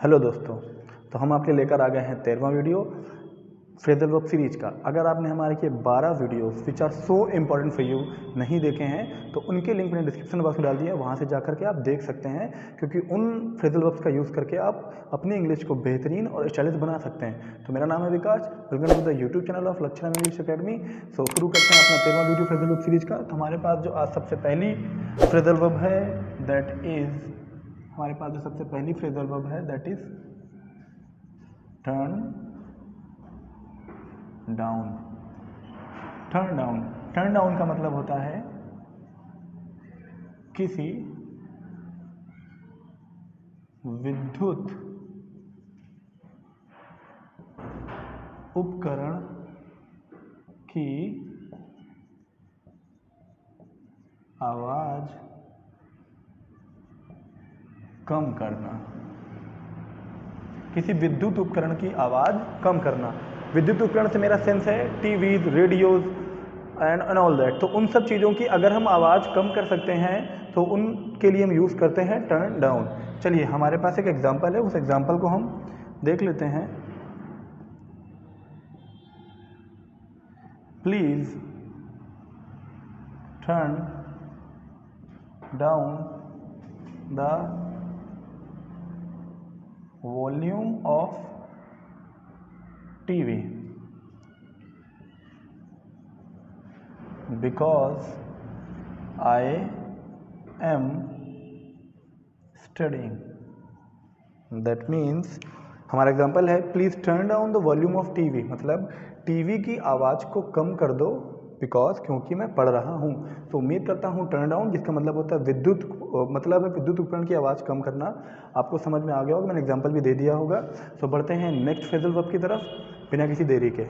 Hello दोस्तों, तो हम आपके लेकर आ गए हैं 13वां वीडियो फ्रेजल वर्ब सीरीज का। अगर आपने हमारे के 12 videos which are so important for you नहीं देखे हैं तो उनके लिंक मैंने डिस्क्रिप्शन बॉक्स में डाल दिया है, वहाँ से जाकर के आप देख सकते हैं, क्योंकि उन फ्रेजल वर्ब्स का यूज़ करके आप अपनी इंग्लिश को बेहतरीन और स्टाइलिश बना सकते हैं। तो मेरा नाम है Vikas, welcome to the YouTube channel of Lakshanam English academy. So शुरू करते हैं अपना 13वां वीडियो फ्रेजल वर्ब सीरीज का। तो हमारे पास जो आज सबसे पहली फ्रेजल वर्ब है that is turn down. Turn down, turn down का मतलब होता है किसी विद्युत उपकरण की आवाज कम करना। किसी विद्युत उपकरण की आवाज कम करना। विद्युत उपकरण से मेरा सेंस है TVs, radios and all that. तो उन सब चीज़ों की अगर हम आवाज़ कम कर सकते हैं तो उनके लिए हम यूज़ करते हैं टर्न डाउन। चलिए हमारे पास एक एग्जांपल है, उस एग्जांपल को हम देख लेते हैं। Please turn down the volume of TV because I am studying. That means हमारा एग्जाम्पल है please turn down the volume of TV, मतलब टीवी की आवाज़ को कम कर दो बिकॉज क्योंकि मैं पढ़ रहा हूँ। तो उम्मीद करता हूँ टर्न डाउन जिसका मतलब होता है विद्युत, मतलब है विद्युत उपकरण की आवाज़ कम करना, आपको समझ में आ गया होगा, मैंने एग्जाम्पल भी दे दिया होगा। तो बढ़ते हैं नेक्स्ट फ्रेजल वर्ब की तरफ बिना किसी देरी के।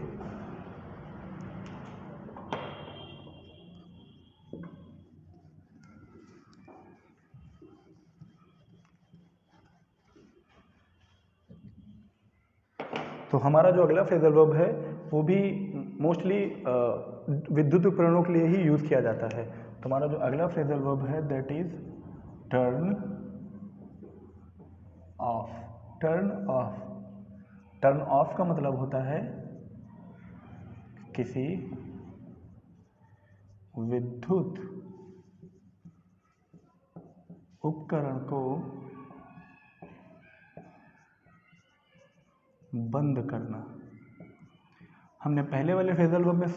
तो हमारा जो अगला फ्रेजल वर्ब है वो भी मोस्टली विद्युत उपकरणों के लिए ही यूज़ किया जाता है। तो हमारा जो अगला फ्रेजल वर्ब है that is turn off. Turn off, turn off का मतलब होता है किसी विद्युत उपकरण को बंद करना। हमने पहले वाले फ्रेजल वर्ब में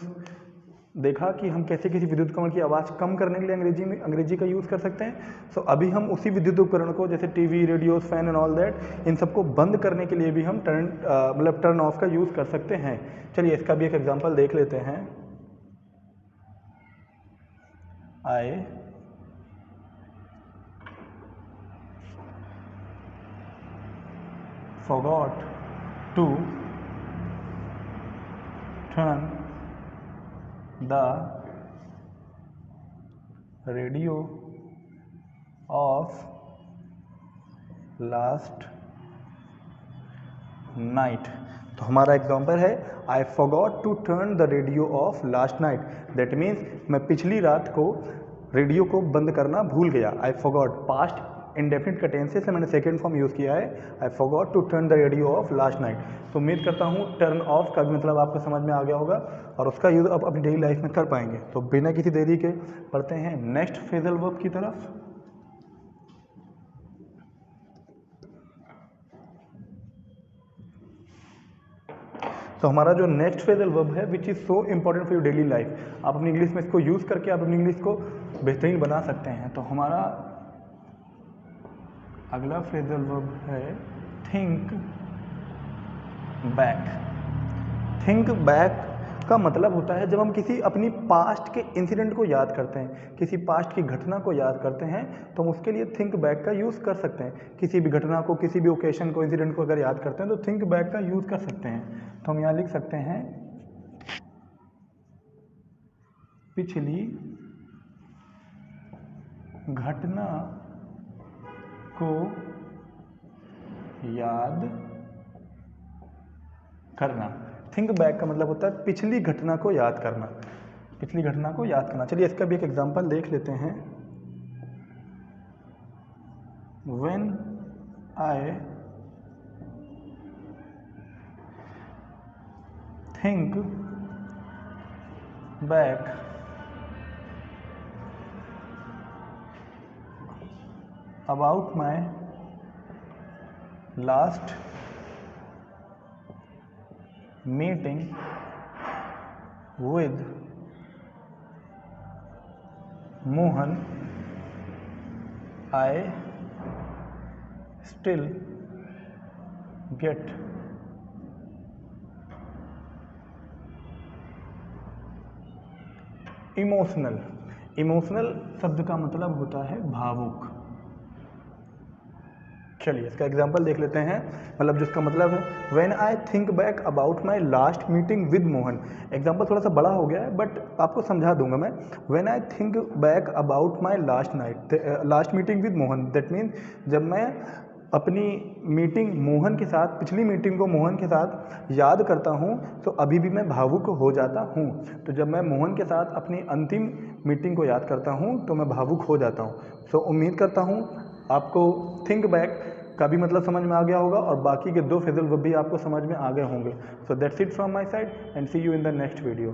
देखा कि हम कैसे किसी विद्युत उपकरण की आवाज़ कम करने के लिए अंग्रेजी का यूज़ कर सकते हैं। सो अभी हम उसी विद्युत उपकरण को जैसे TV, radio, fan and all that, इन सबको बंद करने के लिए भी हम टर्न ऑफ का यूज़ कर सकते हैं। चलिए इसका भी एक एग्जांपल देख लेते हैं। आई forgot to turn the radio off last night। तो हमारा एग्जाम्पल है आई forgot to turn the radio off last night। That means मैं पिछली रात को रेडियो को बंद करना भूल गया। आई forgot, पास्ट इंडेफिनिट का टेंस से मैंने सेकेंड फॉर्म यूज़ किया है, आई forgot to turn the radio off last night। तो उम्मीद करता हूँ टर्न ऑफ का भी मतलब आपको समझ में आ गया होगा और उसका यूज़ आप अपनी डेली लाइफ में कर पाएंगे। तो बिना किसी देरी के बढ़ते हैं नेक्स्ट फ्रेजल वर्ब की तरफ। तो हमारा जो नेक्स्ट फ्रेजल वर्ब है which is so important for your daily life, आप अपनी इंग्लिश में इसको यूज़ करके आप अपनी इंग्लिश को बेहतरीन बना सकते हैं। तो हमारा अगला फ्रेजल वर्ब है थिंक बैक। थिंक बैक का मतलब होता है जब हम किसी अपनी पास्ट के इंसिडेंट को याद करते हैं, किसी पास्ट की घटना को याद करते हैं तो हम उसके लिए थिंक बैक का यूज़ कर सकते हैं। किसी भी घटना को, किसी भी ओकेशन को, इंसिडेंट को अगर याद करते हैं तो थिंक बैक का यूज़ कर सकते हैं। तो हम यहाँ लिख सकते हैं पिछली घटना को याद करना। थिंक बैक का मतलब होता है पिछली घटना को याद करना, पिछली घटना को याद करना। चलिए इसका भी एक एग्जांपल देख लेते हैं। When I think back about my last meeting with Mohan, I still get emotional. Emotional शब्द का मतलब होता है भावुक। चलिए इसका एग्जांपल देख लेते हैं, मतलब जिसका मतलब है when I think back about my last meeting with Mohan. Example थोड़ा सा बड़ा हो गया है बट आपको समझा दूंगा मैं। When I think back about my last meeting with Mohan, that means जब मैं अपनी मीटिंग मोहन के साथ, पिछली मीटिंग को मोहन के साथ याद करता हूँ तो अभी भी मैं भावुक हो जाता हूँ। तो जब मैं मोहन के साथ अपनी अंतिम मीटिंग को याद करता हूँ तो मैं भावुक हो जाता हूँ। सो उम्मीद करता हूँ आपको थिंक बैक का भी मतलब समझ में आ गया होगा और बाकी के दो फ्रेजल वर्ब भी आपको समझ में आ गए होंगे। So that's it from my side and see you in the next video.